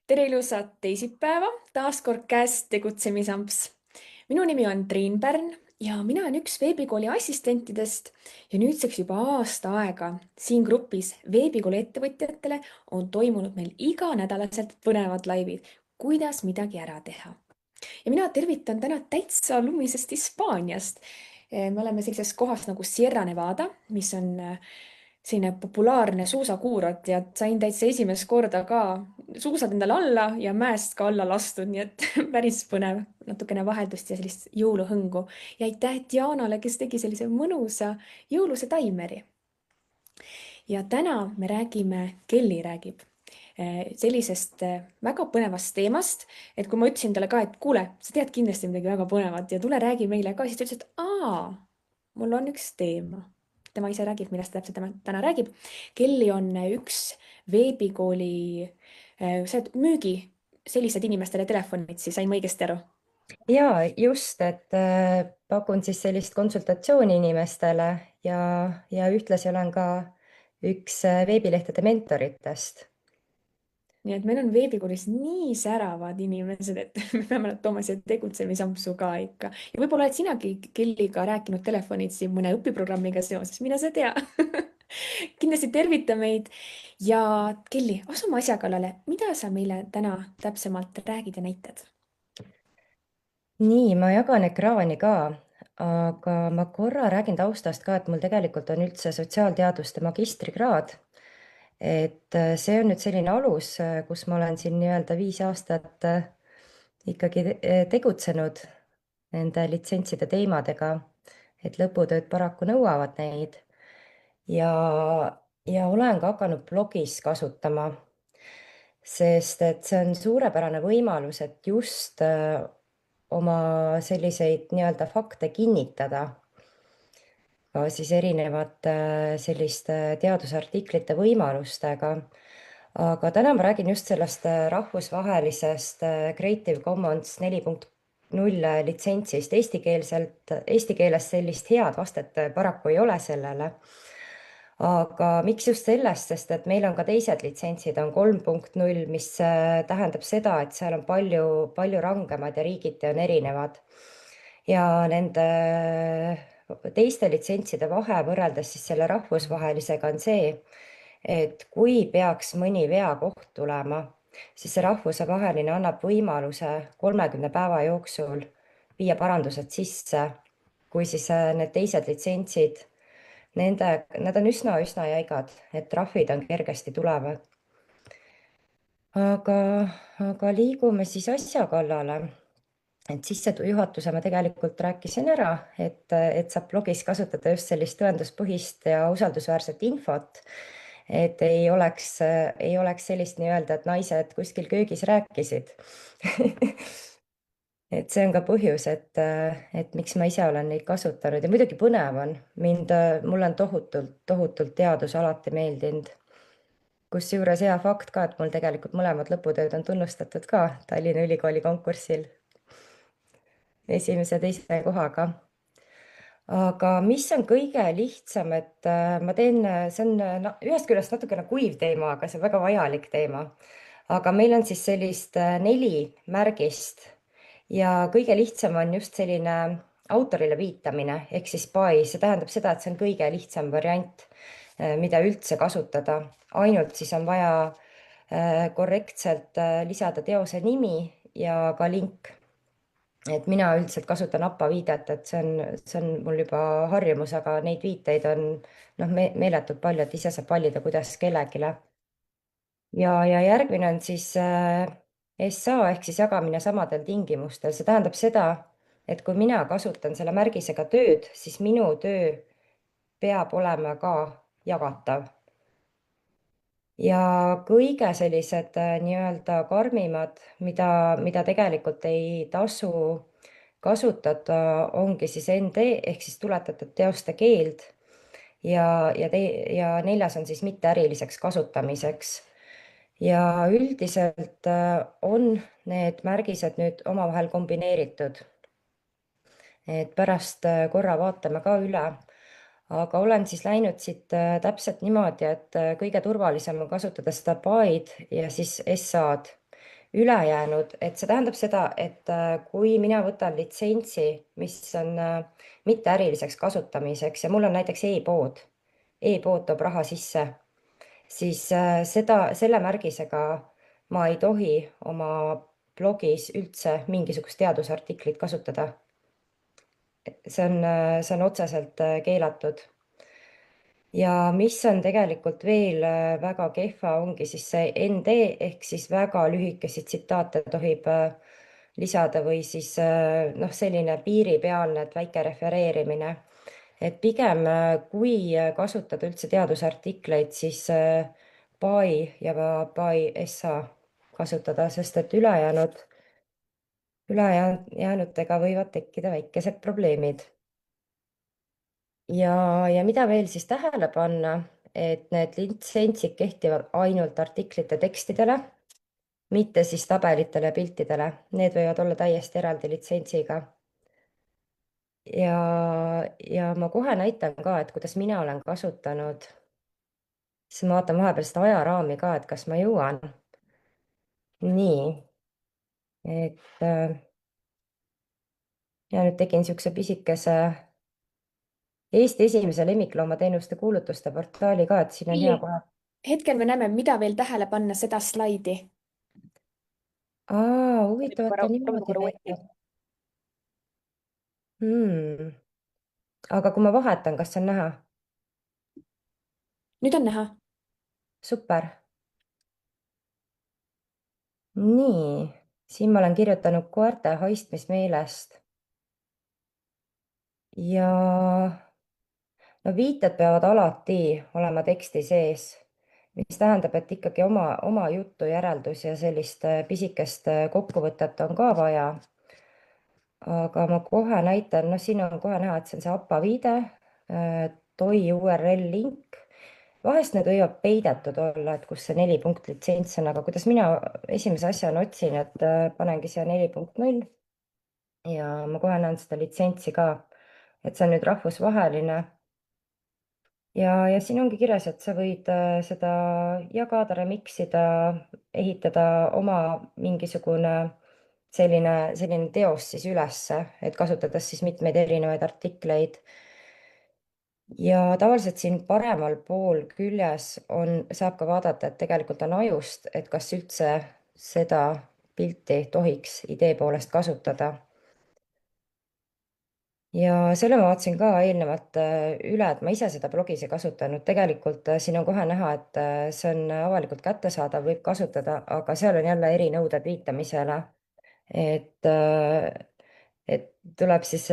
tere ilusat teisipäeva, taas kord käes tegutsemisamps. Minu nimi on Triin Pärn ja mina olen üks veebikooli assistentidest ja nüüdseks juba aasta aega siin grupis veebikooli ettevõtjatele on toimunud meil iganädalaselt põnevad laivid, kuidas midagi ära teha. Ja mina tervitan täna täitsa lumisest Hispaaniast. Me oleme sellises kohas nagu Sierra Nevada, mis on selline populaarne suusakuurort ja sain täitsa esimest korda ka suusad endale alla ja mäest ka alla lastud, nii et päris põnev, natukene vaheldust ja sellist jõuluhõngu. Ja aitäh Dianale, kes tegi sellise mõnusa jõuluse taimeri. Ja täna me räägime, Kelly räägib sellisest väga põnevast teemast, et kui ma ütlesin talle ka, et kuule, sa tead kindlasti midagi väga põnevat ja tule räägi meile ka, siis ta ütles, et mul on üks teema. Tema ise räägib, millest ta täpselt täna räägib. Kelly on üks veebikooli, sa oled müügi sellised inimestele telefonid, siis sain ma õigesti aru? Ja just, et pakun siis sellist konsultatsiooni inimestele ja ühtlasi olen ka üks veebilehtede mentoritest. Nii et meil on veebikoolis nii säravad inimesed, et me peame nad tooma siia tegutsemisampsu ka ikka. Ja võib-olla oled sinagi Kelliga rääkinud telefonitsi mõne õpiprogrammiga seoses, mine sa tea. Kindlasti tervita meid. Ja Kelly, asume asja kallale. Mida sa meile täna täpsemalt räägid ja näitad? Nii, ma jagan ekraani ka, aga ma korra räägin taustast ka, et mul tegelikult on üldse sotsiaalteaduste magistrikraad. Et see on nüüd selline alus, kus ma olen siin nii-öelda 5 aastat ikkagi tegutsenud nende litsentside teemadega, et lõputööd paraku nõuavad neid. Ja olen ka hakanud blogis kasutama, sest et see on suurepärane võimalus, et just oma selliseid nii-öelda fakte kinnitada ka siis erinevate selliste teadusartiklite võimalustega. Aga täna ma räägin just sellest rahvusvahelisest Creative Commons 4.0 litsentsist. Eesti keeles sellist head vastet paraku ei ole sellele. Aga miks just sellest, sest et meil on ka teised litsentsid, on 3.0, mis tähendab seda, et seal on palju rangemad ja riigiti on erinevad. Ja nende teiste litsentside vahe võrreldes siis selle rahvusvahelisega on see, et kui peaks mõni veakoht tulema, siis see rahvusvaheline annab võimaluse 30 päeva jooksul viia parandused sisse, kui siis need teised litsentsid, nad on üsna jäigad, et trahvid on kergesti tulevad. Aga liigume siis asja kallale. Et sissejuhatuse ma tegelikult rääkisin ära, et saab blogis kasutada just sellist tõenduspõhist ja usaldusväärset infot, et ei oleks sellist nii-öelda, et naised kuskil köögis rääkisid. Et see on ka põhjus, et miks ma ise olen neid kasutanud ja muidugi põnev on. Mulle on tohutult teadus alati meeldinud. Kusjuures hea fakt ka, et mul tegelikult mõlemad lõputööd on tunnustatud ka Tallinna Ülikooli konkursil esimese ja teise kohaga. Aga mis on kõige lihtsam, et ma teen, see on ühest küljest natukene kuiv teema, aga see on väga vajalik teema. Aga meil on siis sellist 4 märgist ja kõige lihtsam on just selline autorile viitamine ehk siis by. See tähendab seda, et see on kõige lihtsam variant, mida üldse kasutada. Ainult siis on vaja korrektselt lisada teose nimi ja ka link. Et mina üldiselt kasutan APA-viidet, et see on mul juba harjumus, aga neid viiteid on meeletult palju, et ise saab valida, kuidas kellegile. Ja järgmine on siis SA ehk siis jagamine samadel tingimustel. See tähendab seda, et kui mina kasutan selle märgisega tööd, siis minu töö peab olema ka jagatav. Ja kõige sellised nii-öelda karmimad, mida tegelikult ei tasu kasutada, ongi siis ND ehk siis tuletatud teoste keeld ja 4. on siis mitteäriliseks kasutamiseks. Ja üldiselt on need märgised nüüd omavahel kombineeritud. Et pärast korra vaatame ka üle. Aga olen siis läinud siit täpselt niimoodi, et kõige turvalisem on kasutada seda by'd ja siis SA-d. ülejäänud, et see tähendab seda, et kui mina võtan litsentsi, mis on mitte äriliseks kasutamiseks ja mul on näiteks e-pood, e-pood toob raha sisse, siis selle märgisega ma ei tohi oma blogis üldse mingisugust teadusartiklit kasutada. See on otseselt keelatud. Ja mis on tegelikult veel väga kehva, ongi siis see ND ehk siis väga lühikesi tsitaate tohib lisada või siis noh, selline piiripealne, et väike refereerimine. Et pigem kui kasutada üldse teadusartikleid, siis by ja by SA kasutada, sest et ülejäänutega võivad tekkida väikesed probleemid. Ja mida veel siis tähele panna, et need litsentsid kehtivad ainult artiklite tekstidele, mitte siis tabelitele ja piltidele. Need võivad olla täiesti eraldi litsentsiga. Ja ma kohe näitan ka, et kuidas mina olen kasutanud. Siis ma vaatan vahepeal seda ajaraami ka, et kas ma jõuan. Nii, et ja nüüd tegin niisuguse pisikese Eesti esimese lemmikloomateenuste kuulutuste portaali ka, et siin on hea nii, kohe. hetkel me näeme, mida veel tähele panna, seda slaidi. Huvitav, et ta proovime niimoodi korra uuesti. näitab. Aga kui ma vahetan, kas see on näha? nüüd on näha. Super. Nii, siin ma olen kirjutanud koerte haistmismeelest. Ja no viited peavad alati olema teksti sees, mis tähendab, et ikkagi oma juttu, järeldus ja sellist pisikest kokkuvõtet on ka vaja. Aga ma kohe näitan, noh, siin on kohe näha, et see on see APA viide, toi URL link. Vahest need võivad peidetud olla, et kus see 4 litsents on, aga kuidas mina esimese asjana otsin, et panengi siia 4.0 ja ma kohe näen seda litsentsi ka, et see on nüüd rahvusvaheline. Ja siin ongi kirjas, et sa võid seda jagada, remix ida, ehitada oma mingisugune selline teos siis ülesse, et kasutades siis mitmeid erinevaid artikleid. Ja tavaliselt siin paremal pool küljes saab ka vaadata, et tegelikult on ajust, et kas üldse seda pilti tohiks idee poolest kasutada. Ja selle ma vaatasin ka eelnevalt üle, et ma ise seda blogis ei kasutanud. Tegelikult siin on kohe näha, et see on avalikult kättesaadav, võib kasutada, aga seal on jälle erinõuded viitamisele. Et tuleb siis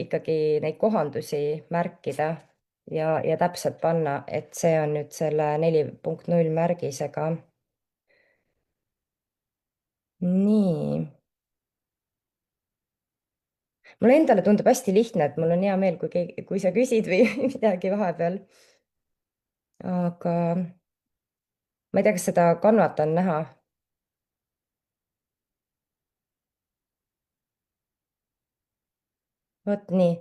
ikkagi neid kohandusi märkida ja täpselt panna, et see on nüüd selle 4.0 märgisega. Nii. Mulle endale tundub hästi lihtne, et mul on hea meel, kui sa küsid või midagi vahepeal. Aga ma ei tea, kas seda kanvat on näha. Vot nii.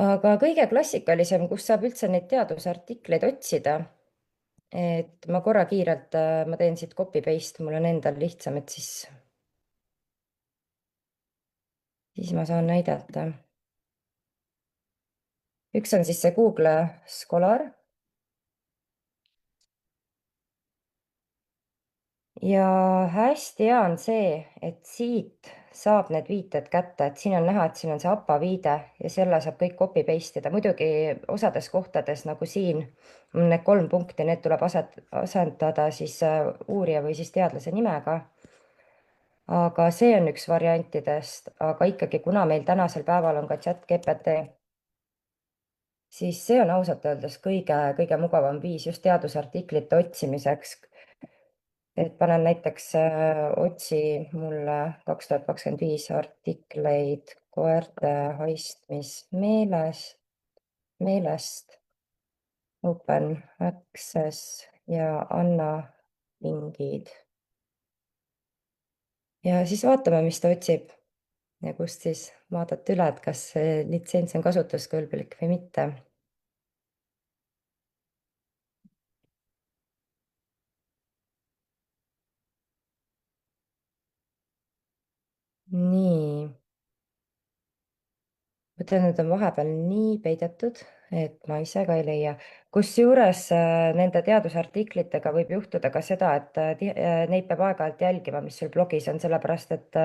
Aga kõige klassikalisem, kus saab üldse neid teadusartikleid otsida, et ma korra kiirelt, ma teen siit copy paste, mul on endal lihtsam, et siis ma saan näidata. Üks on siis see Google Scholar. Ja hästi hea on see, et siit saab need viited kätte, et siin on näha, et siin on see APA viide ja selle saab kõik copy paste ida. Muidugi osades kohtades nagu siin on need 3 punkti, need tuleb asendada siis uurija või siis teadlase nimega. Aga see on üks variantidest, aga ikkagi, kuna meil tänasel päeval on ka chat-GPT, siis see on ausalt öeldes kõige mugavam viis just teadusartiklite otsimiseks. Et panen näiteks otsi mulle 2025 artikleid koerte haistmismeelest, open access ja Anna pingid. Ja siis vaatame, mis ta otsib ja kust siis vaadata üle, et kas see litsents on kasutuskõlblik või mitte. nii, ma ütlen, need on vahepeal nii peidetud, et ma ise ka ei leia. Kusjuures nende teadusartiklitega võib juhtuda ka seda, et neid peab aeg-ajalt jälgima, mis sul blogis on, sellepärast et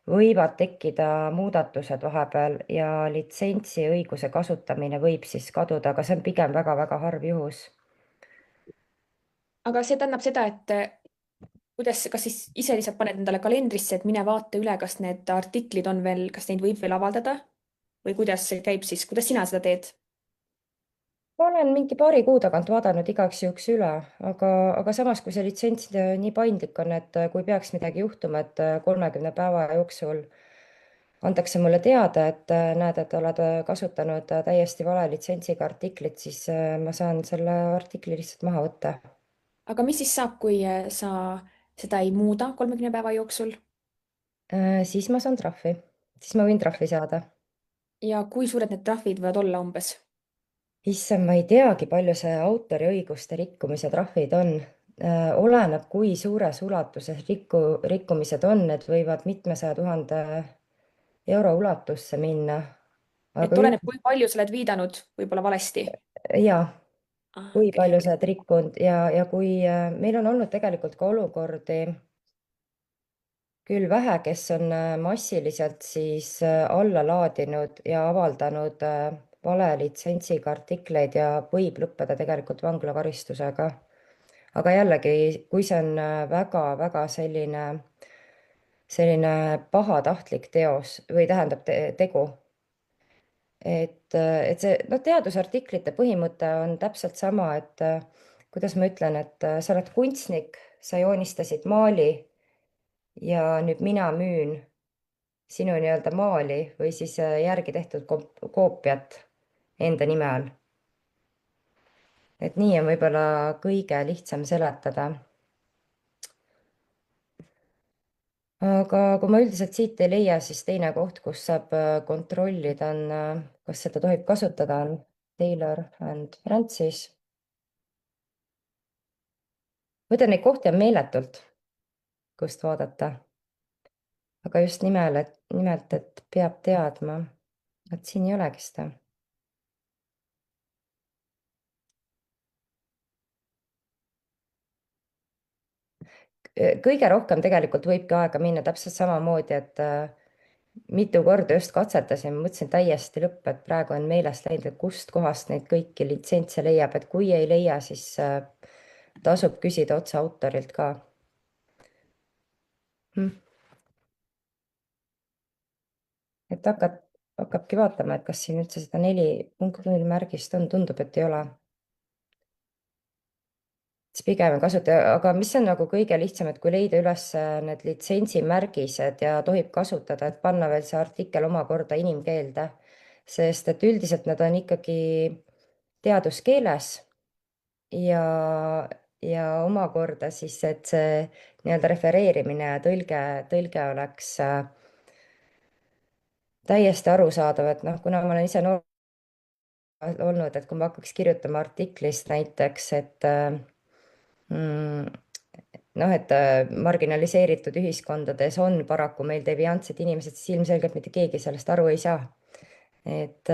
võivad tekkida muudatused vahepeal ja litsentsiõiguse kasutamine võib siis kaduda, aga see on pigem väga-väga harv juhus. aga see tähendab seda, et kuidas, kas siis ise lihtsalt paned endale kalendrisse, et mine vaata üle, kas need artiklid on veel, kas neid võib veel avaldada või kuidas see käib siis, kuidas sina seda teed? ma olen mingi paari kuu tagant vaadanud igaks juhuks üle, aga samas, kui see litsents nii paindlik on, et kui peaks midagi juhtuma, et 30 päeva jooksul antakse mulle teada, et näed, et oled kasutanud täiesti vale litsentsiga artiklit, siis ma saan selle artikli lihtsalt maha võtta. aga mis siis saab, kui sa seda ei muuda 30 päeva jooksul Siis ma saan trahvi, siis ma võin trahvi saada. ja kui suured need trahvid võivad olla umbes? issand, ma ei teagi, palju see autoriõiguste rikkumise trahvid on. Oleneb, kui suures ulatuses rikkumised on, need võivad mitmesaja tuhande euro ulatusse minna. et aga oleneb, kui palju sa oled viidanud võib-olla valesti. ja kui Okei, palju sa oled rikkunud ja kui meil on olnud tegelikult ka olukordi, küll vähe, kes on massiliselt siis alla laadinud ja avaldanud vale litsentsiga artikleid ja võib lõppeda tegelikult vanglakaristusega. aga jällegi, kui see on väga-väga selline pahatahtlik teos või tähendab tegu, et see, noh, teadusartiklite põhimõte on täpselt sama, et kuidas ma ütlen, et sa oled kunstnik, sa joonistasid maali ja nüüd mina müün sinu nii-öelda maali või siis järgi tehtud koopiat enda nime all. et nii on võib-olla kõige lihtsam seletada. aga kui ma üldiselt siit ei leia, siis teine koht, kus saab kontrollida, on, kas seda tohib kasutada, on Taylor and Francis. ma ütlen, neid kohti on meeletult, kust vaadata. aga just nimelt, et peab teadma, et siin ei olegi seda. kõige rohkem tegelikult võibki aega minna täpselt samamoodi, et mitu korda just katsetasin, mõtlesin täiesti lõpp, et praegu on meelest läinud, et kust kohast neid kõiki litsentse leiab, et kui ei leia, siis tasub küsida otse autorilt ka. et hakkabki vaatama, et kas siin üldse seda 4.0 märgist on, tundub, et ei ole. siis pigem ei kasuta, aga mis on nagu kõige lihtsam, et kui leida üles need litsentsimärgised ja tohib kasutada, et panna veel see artikkel omakorda inimkeelde, sest et üldiselt nad on ikkagi teaduskeeles ja, ja omakorda siis, et see nii-öelda refereerimine ja tõlge oleks täiesti arusaadav, et noh, kuna ma olen ise noor olnud, et kui ma hakkaks kirjutama artiklist näiteks, et mm, noh, et marginaliseeritud ühiskondades on paraku meil deviantsed inimesed, siis ilmselgelt mitte keegi sellest aru ei saa. et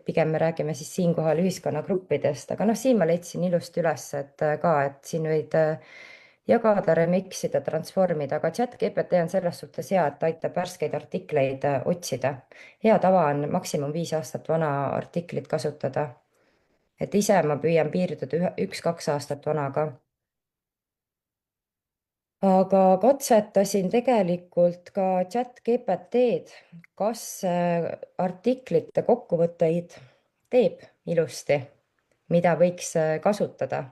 pigem me räägime siis siinkohal ühiskonnagruppidest, aga noh, siin ma leidsin ilusti üles, et ka, et siin võid jagada, remix ida, transformida, aga chat-GPT on selles suhtes hea, et ta aitab värskeid artikleid otsida. hea tava on maksimum 5 aastat vana artiklit kasutada. et ise ma püüan piirduda 1-2 aastat vanaga. aga katsetasin tegelikult ka chat-GPT-d, kas artiklite kokkuvõtteid teeb ilusti, mida võiks kasutada.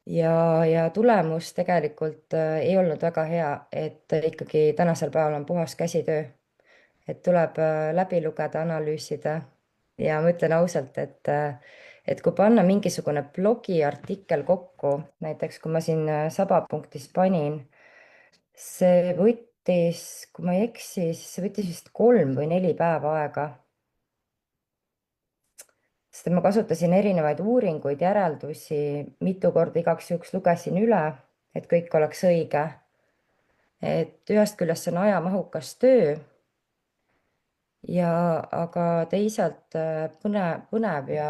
ja tulemus tegelikult ei olnud väga hea, et ikkagi tänasel päeval on puhas käsitöö, et tuleb läbi lugeda, analüüsida ja ma ütlen ausalt, et kui panna mingisugune blogiartikkel kokku, näiteks kui ma siin saba.is panin, see võttis, kui ma ei eksi, siis see võttis vist 3 või 4 päeva aega. sest et ma kasutasin erinevaid uuringuid, järeldusi, mitu korda igaks juhuks lugesin üle, et kõik oleks õige. et ühest küljest see on ajamahukas töö ja aga teisalt põnev ja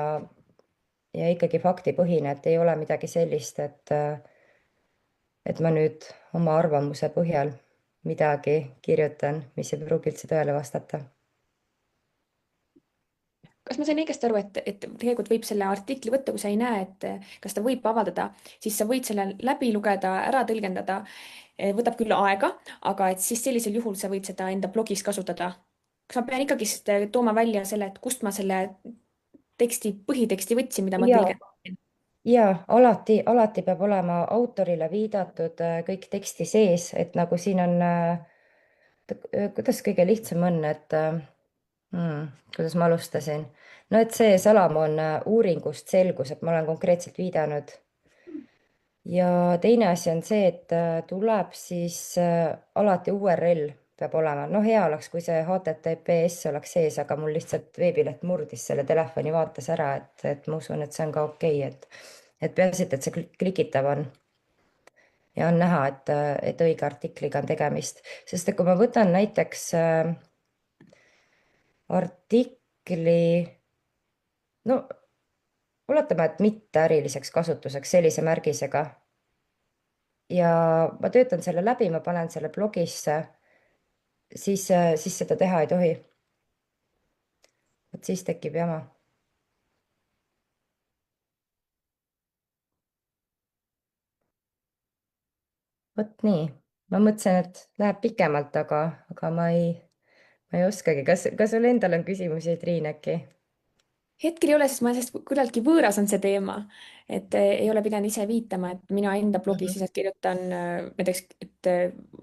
ikkagi faktipõhine, et ei ole midagi sellist, et ma nüüd oma arvamuse põhjal midagi kirjutan, mis ei pruugi üldse tõele vastata. kas ma sain õigesti aru, et tegelikult võib selle artikli võtta, kui sa ei näe, et kas ta võib avaldada, siis sa võid selle läbi lugeda, ära tõlgendada. Võtab küll aega, aga et siis sellisel juhul sa võid seda enda blogis kasutada. kas ma pean ikkagist tooma välja selle, et kust ma selle teksti, põhiteksti võtsin, mida ma ja, tõlgendasin? ja alati peab olema autorile viidatud kõik teksti sees, et nagu siin on, kuidas kõige lihtsam on, et kuidas ma alustasin? No et see Salamon uuringust selgus, et ma olen konkreetselt viidanud. Ja teine asi on see, et tuleb siis alati URL peab olema. No hea oleks, kui see HTTPS oleks sees, aga mul lihtsalt veebileht murdis selle telefoni vaates ära, et ma usun, et see on ka okei, et peaasi, et see klikitav on. Ja on näha, et õige artikliga on tegemist, sest et kui ma võtan näiteks artikli, no oletame, et mitte äriliseks kasutuseks sellise märgisega ja ma töötan selle läbi, ma panen selle blogisse, siis seda teha ei tohi. vot siis tekib jama. vot nii, ma mõtlesin, et läheb pikemalt, aga ma ei oskagi. Kas sul endal on küsimusi, Triin, äkki? hetkel ei ole, sest ma sellest küllaltki võõras on see teema, et ei ole pidanud ise viitama, et mina enda blogis Mhm. lihtsalt kirjutan näiteks, et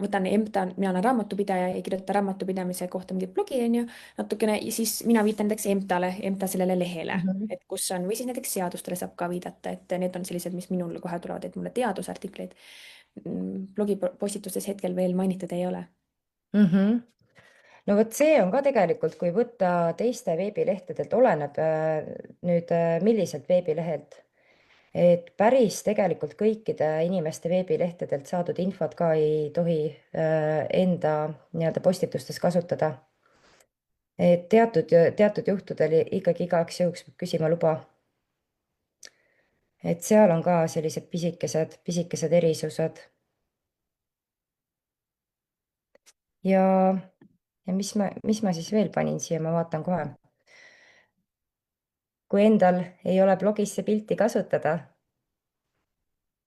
võtan EMTA, mina olen raamatupidaja ja kirjutan raamatupidamise kohta mingit blogi, onju, natukene ja siis mina viitan näiteks EMTA-le, EMTA sellele lehele, Mhm. et kus on, või siis näiteks seadustele saab ka viidata, et need on sellised, mis minul kohe tulevad, et mulle teadusartikleid blogipostitustes hetkel veel mainitud ei ole. Mhm. No vot, see on ka tegelikult, kui võtta teiste veebilehtedelt, oleneb nüüd milliselt veebilehelt, et päris tegelikult kõikide inimeste veebilehtedelt saadud infot ka ei tohi enda nii-öelda postitustes kasutada. Et teatud juhtudel ikkagi igaks juhuks peab küsima luba. Et seal on ka sellised pisikesed erisused. Ja, ja mis ma siis veel panin siia, ma vaatan kohe. Kui endal ei ole blogisse pilti kasutada,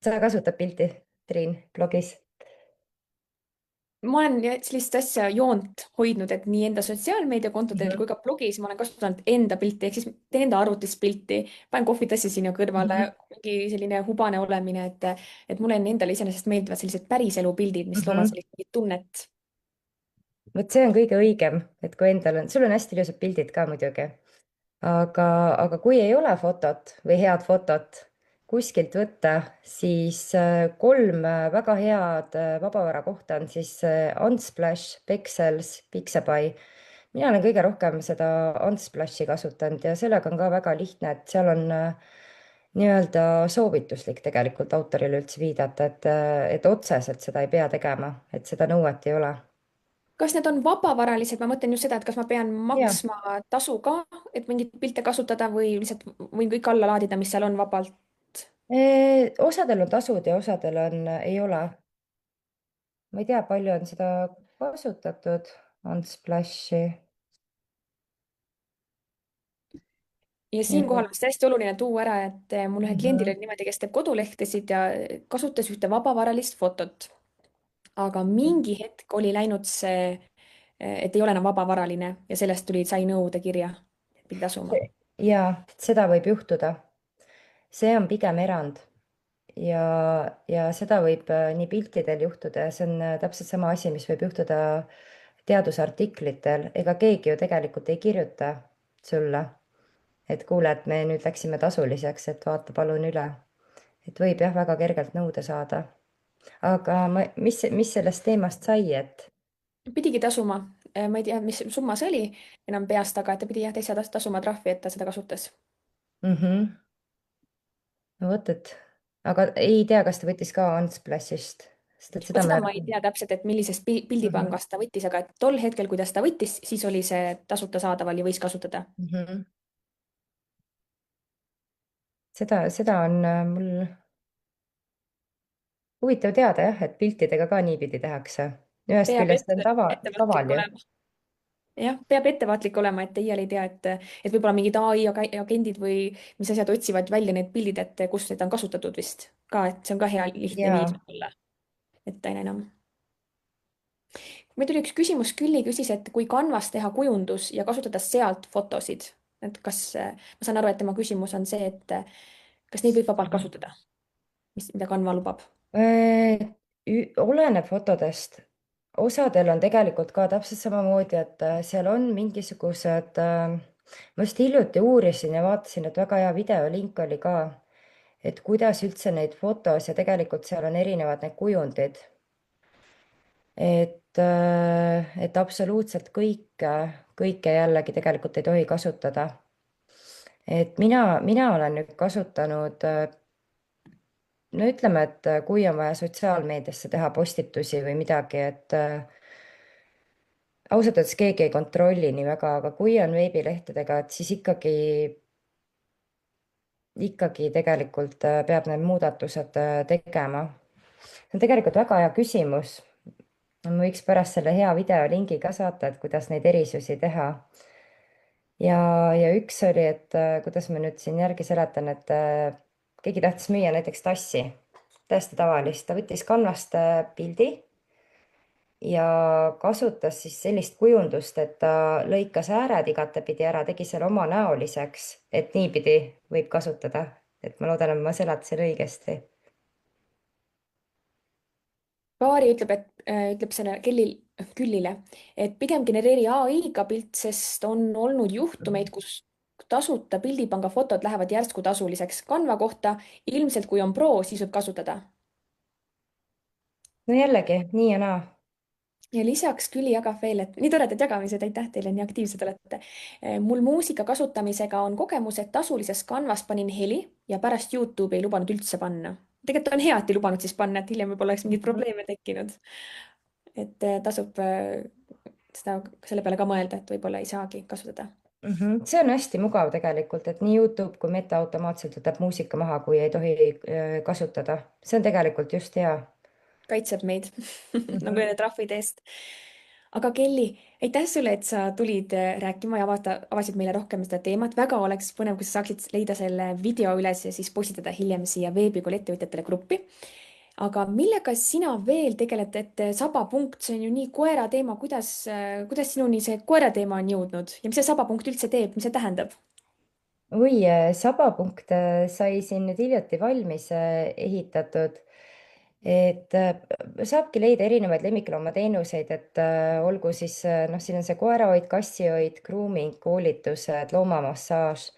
sa kasutad pilti, Triin, blogis? ma olen sellist asja joont hoidnud, et nii enda sotsiaalmeediakontodel Mhm. kui ka blogis ma olen kasutanud enda pilti ehk siis teen enda arvutist pilti, panen kohvitassi sinna kõrvale, Mhm. mingi selline hubane olemine, et mulle endale iseenesest meeldivad sellised päriselu pildid, mis loovad Mhm. sellist mingit tunnet. vot see on kõige õigem, et kui endal on, sul on hästi ilusad pildid ka muidugi, aga, aga kui ei ole fotot või head fotot kuskilt võtta, siis kolm väga head vabavara kohta on siis Unsplash, Pexels, Pixabay. mina olen kõige rohkem seda Unsplashi kasutanud ja sellega on ka väga lihtne, et seal on nii-öelda soovituslik tegelikult autorile üldse viidata, et otseselt seda ei pea tegema, et seda nõuet ei ole. kas need on vabavaralised, ma mõtlen just seda, et kas ma pean ja maksma tasu ka, et mingeid pilte kasutada või lihtsalt võin kõik alla laadida, mis seal on vabalt? osadel on tasud ja osadel on, ei ole. ma ei tea, palju on seda kasutatud, Unsplashi. ja siinkohal on vist hästi oluline tuua ära, et mul ühel kliendil Mhm. oli niimoodi, kes teeb kodulehtesid ja kasutas ühte vabavaralist fotot, aga mingi hetk oli läinud see, et ei ole enam vabavaraline ja sellest tuli, sai nõude kirja, et pidi tasuma. ja seda võib juhtuda. see on pigem erand ja, ja seda võib nii piltidel juhtuda ja see on täpselt sama asi, mis võib juhtuda teadusartiklitel. ega keegi ju tegelikult ei kirjuta sulle, et kuule, et me nüüd läksime tasuliseks, et vaata palun üle. et võib jah, väga kergelt nõude saada. aga mis sellest teemast sai, et pidigi tasuma, ma ei tea, mis summa see oli enam peast, aga et ta pidi jah täitsa tasuma trahvi, et ta seda kasutas. no vot, et aga ei tea, kas ta võttis ka Unsplashist sest et vot seda seda me ma ei tea täpselt, et millisest Mhm, pildipangast ta võttis, aga et tol hetkel, kui ta seda võttis, siis oli see tasuta saadaval ja võis kasutada. mhm. Seda on mul huvitav teada jah, et piltidega ka niipidi tehakse. Ühest peab küljest see on ettevaatlik kaval ju. olema. jah, peab ettevaatlik olema, et iial ei tea, et võib-olla mingid ai agendid või mis asjad otsivad välja need pildid, et kus neid on kasutatud vist ka, et see on ka hea lihtne viis Jaa. olla, et aina enam. meil tuli üks küsimus, Külli küsis, et kui Canvas teha kujundus ja kasutada sealt fotosid, et kas, ma saan aru, et tema küsimus on see, et kas neid võib vabalt Mhm. kasutada, mida Canva lubab. Oleneb fotodest. Osadel on tegelikult ka täpselt samamoodi, et seal on mingisugused, ma just hiljuti uurisin ja vaatasin, et väga hea videolink oli ka, et kuidas üldse neid fotos ja tegelikult seal on erinevad need kujundid. Et absoluutselt kõike jällegi tegelikult ei tohi kasutada. Et mina olen nüüd kasutanud, no ütleme, et kui on vaja sotsiaalmeediasse teha postitusi või midagi, et ausalt öeldes keegi ei kontrolli nii väga, aga kui on veebilehtedega, et siis ikkagi tegelikult peab need muudatused tegema. see on tegelikult väga hea küsimus. ma võiks pärast selle hea videolingi ka saata, et kuidas neid erisusi teha. ja, ja üks oli, et kuidas ma nüüd siin järgi seletan, et keegi tahtis müüa näiteks tassi, täiesti tavalist, ta võttis Canvast pildi ja kasutas siis sellist kujundust, et ta lõikas ääred igatepidi ära, tegi selle omanäoliseks, et niipidi võib kasutada. et ma loodan, et ma seletasin õigesti. Kaari ütleb, ütleb selle Küllile, et pigem genereeri ai-ga pilt, sest on olnud juhtumeid, kus tasuta pildipanga fotod lähevad järsku tasuliseks. Canva kohta ilmselt, kui on pro, siis võib kasutada. no jällegi nii ja naa. ja lisaks Külli jagab veel, et nii toredad jagamised, aitäh teile, nii aktiivsed olete. mul muusika kasutamisega on kogemus, et tasulises Canvas panin heli ja pärast Youtube'i ei lubanud üldse panna. tegelikult on hea, et ei lubanud siis panna, et hiljem võib-olla oleks mingeid probleeme tekkinud. et tasub seda, selle peale ka mõelda, et võib-olla ei saagi kasutada. See on hästi mugav tegelikult, et nii Youtube kui Meta automaatselt võtab muusika maha, kui ei tohi kasutada. see on tegelikult just hea. kaitseb meid nagu Mhm. nende trahvide eest. aga Kelly, aitäh sulle, et sa tulid rääkima ja avasid meile rohkem seda teemat. väga oleks põnev, kui sa saaksid leida selle video üles ja siis postitada hiljem siia veebikooli ettevõtjatele gruppi. aga millega sina veel tegeled, et sabapunkt, see on ju nii koera teema, kuidas sinuni see koera teema on jõudnud ja mis see sabapunkt üldse teeb, mis see tähendab? oi, sabapunkt sai siin nüüd hiljuti valmis ehitatud. et saabki leida erinevaid lemmikloomateenuseid, et olgu siis noh, siin on see koerahoid, kassihoid, grooming, koolitused, loomamassaaž.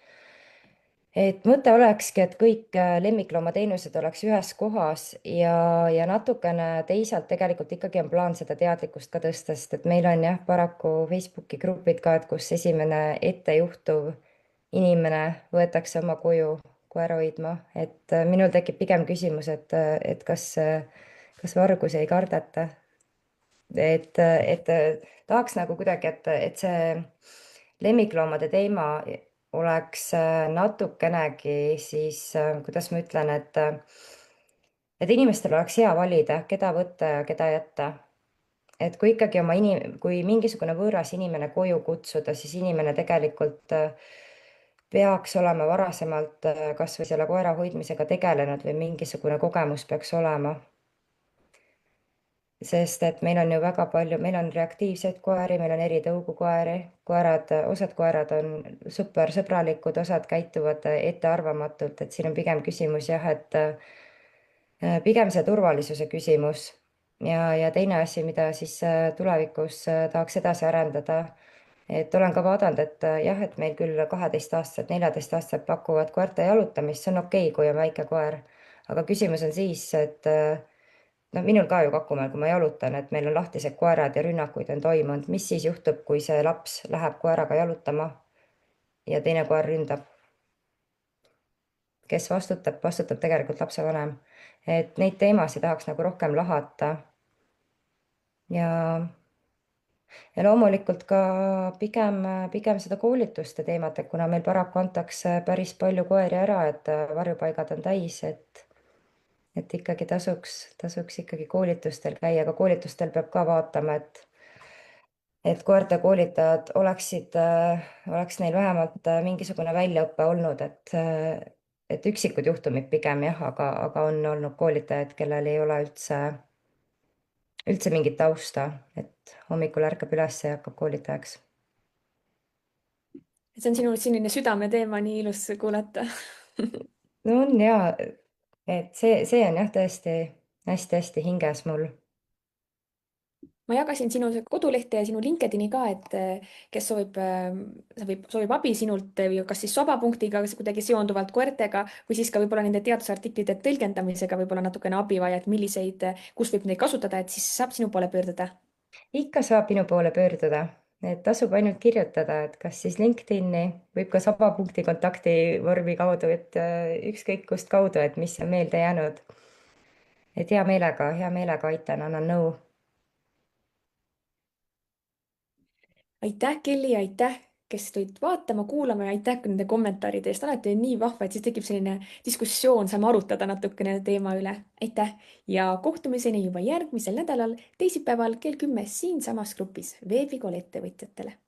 et mõte olekski, et kõik lemmikloomateenused oleks ühes kohas ja natukene teisalt tegelikult ikkagi on plaan seda teadlikkust ka tõsta, sest et meil on jah, paraku Facebooki grupid ka, et kus esimene ettejuhtuv inimene võetakse oma koju koera hoidma, et minul tekib pigem küsimus, et kas vargusi ei kardeta, et tahaks nagu kuidagi, et see lemmikloomade teema oleks natukenegi siis, kuidas ma ütlen, et inimestel oleks hea valida, keda võtta ja keda jätta. et kui ikkagi kui mingisugune võõras inimene koju kutsuda, siis inimene tegelikult peaks olema varasemalt kas või selle koera hoidmisega tegelenud või mingisugune kogemus peaks olema. sest et meil on ju väga palju, meil on reaktiivseid koeri, meil on eri tõugukoeri, osad koerad on super sõbralikud, osad käituvad ettearvamatult, et siin on pigem küsimus jah, et pigem see turvalisuse küsimus. ja teine asi, mida siis tulevikus tahaks edasi arendada, et olen ka vaadanud, et jah, et meil küll 12-aastased, 14-aastased pakuvad koerte jalutamist, see on okei, kui on väike koer. aga küsimus on siis, et no minul ka ju Kakumäel, kui ma jalutan, et meil on lahtised koerad ja rünnakuid on toimunud, mis siis juhtub, kui see laps läheb koeraga jalutama ja teine koer ründab? kes vastutab, vastutab tegelikult lapsevanem. et neid teemasid tahaks nagu rohkem lahata ja loomulikult ka pigem seda koolituste teemat, et kuna meil paraku antakse päris palju koeri ära, et varjupaigad on täis, et ikkagi tasuks ikkagi koolitustel käia, aga koolitustel peab ka vaatama, et koerte koolitajad oleks neil vähemalt mingisugune väljaõpe olnud, et üksikud juhtumid pigem jah, aga on olnud koolitajaid, kellel ei ole üldse mingit tausta, et hommikul ärkab üles ja hakkab koolitajaks. see on sinu selline südameteema, nii ilus kuulata. no on ja, et see on jah, tõesti hästi-hästi hinges mul. ma jagasin sinu kodulehte ja sinu LinkedIni ka, et kes soovib, soovib abi sinult või kas siis sobapunktiga kuidagi seonduvalt koertega või siis ka võib-olla nende teadusartiklite tõlgendamisega võib-olla natukene abi vaja, et milliseid, kus võib neid kasutada, et siis saab sinu poole pöörduda. ikka saab minu poole pöörduda, et tasub ainult kirjutada, et kas siis LinkedIn'i, võib ka sabapunkti kontaktivormi kaudu, et ükskõik kust kaudu, et mis on meelde jäänud. et hea meelega aitan, annan nõu. aitäh, Kelly, aitäh, kes tulid vaatama, kuulama ja aitäh ka nende kommentaaride eest. alati on nii vahva, et siis tekib selline diskussioon, saame arutada natukene teema üle. aitäh ja kohtumiseni juba järgmisel nädalal, teisipäeval kell 10 siinsamas grupis Veebikooli ettevõtjatele.